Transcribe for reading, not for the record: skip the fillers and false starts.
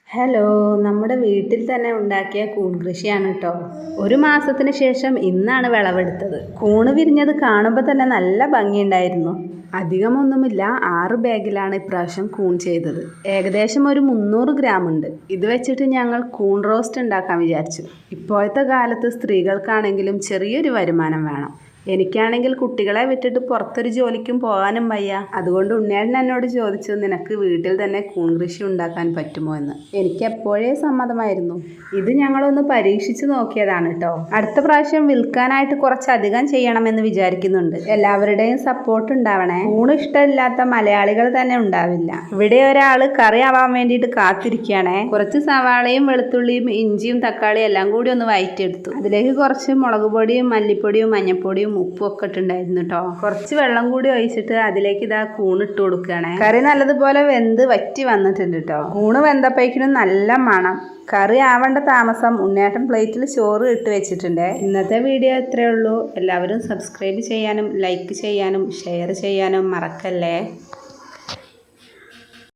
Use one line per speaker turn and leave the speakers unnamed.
Hello, നമ്മുടെ വീട്ടിൽ തന്നെ ഉണ്ടാക്കിയ കൂൺ കൃഷിയാണ് കേട്ടോ. ഒരു മാസത്തിന് ശേഷം ഇന്നാണ് വിളവെടുത്തത്. കൂണ് വിരിഞ്ഞത് കാണുമ്പോൾ തന്നെ നല്ല ഭംഗിയുണ്ടായിരുന്നു. അധികമൊന്നുമില്ല, 6 ബാഗിലാണ് ഇപ്രാവശ്യം കൂൺ ചെയ്തത്. ഏകദേശം ഒരു 300 ഗ്രാം ഉണ്ട്. ഇത് വെച്ചിട്ട് ഞങ്ങൾ കൂൺ റോസ്റ്റ് ഉണ്ടാക്കാൻ വിചാരിച്ചു. ഇപ്പോഴത്തെ കാലത്ത് സ്ത്രീകൾക്കാണെങ്കിലും ചെറിയൊരു വരുമാനം വേണം. എനിക്കാണെങ്കിൽ കുട്ടികളെ വിട്ടിട്ട് പുറത്തൊരു ജോലിക്കും പോകാനും വയ്യ. അതുകൊണ്ട് ഉണ്ണിയേട്ടൻ എന്നോട് ചോദിച്ചു, നിനക്ക് വീട്ടിൽ തന്നെ കൂൺ കൃഷി ഉണ്ടാക്കാൻ പറ്റുമോ എന്ന്. എനിക്ക് എപ്പോഴേ സമ്മതമായിരുന്നു. ഇത് ഞങ്ങളൊന്ന് പരീക്ഷിച്ച് നോക്കിയതാണ് കേട്ടോ. അടുത്ത പ്രാവശ്യം വിൽക്കാനായിട്ട് കുറച്ചധികം ചെയ്യണമെന്ന് വിചാരിക്കുന്നുണ്ട്. എല്ലാവരുടെയും സപ്പോർട്ട് ഉണ്ടാവണേ. കൂൺ ഇഷ്ടമില്ലാത്ത മലയാളികൾ തന്നെ ഉണ്ടാവില്ല. ഇവിടെ ഒരാൾ കറി ആവാൻ വേണ്ടിയിട്ട് കാത്തിരിക്കുകയാണേ. കുറച്ച് സവാളയും വെളുത്തുള്ളിയും ഇഞ്ചിയും തക്കാളിയും എല്ലാം കൂടി ഒന്ന് വഴറ്റിയെടുത്തു. അതിലേക്ക് കുറച്ച് മുളക് പൊടിയും മല്ലിപ്പൊടിയും മഞ്ഞൾപ്പൊടിയും ഉപ്പും ഒക്കെ ഇട്ടുണ്ടായിരുന്നു കേട്ടോ. കുറച്ച് വെള്ളം കൂടി ഒഴിച്ചിട്ട് അതിലേക്ക് ഇതാ കൂണിട്ട് കൊടുക്കുകയാണേ. കറി നല്ലതുപോലെ വെന്ത് വറ്റി വന്നിട്ടുണ്ട് കേട്ടോ. കൂണ് വെന്തപ്പോഴേക്കിനും നല്ല മണം. കറി ആവേണ്ട താമസം. ഉണ്ണിയേട്ടൻ പ്ലേറ്റിൽ ചോറ് ഇട്ട് വെച്ചിട്ടുണ്ട്. ഇന്നത്തെ വീഡിയോ ഇത്രയേ ഉള്ളൂ. എല്ലാവരും സബ്സ്ക്രൈബ് ചെയ്യാനും ലൈക്ക് ചെയ്യാനും ഷെയർ ചെയ്യാനും മറക്കല്ലേ.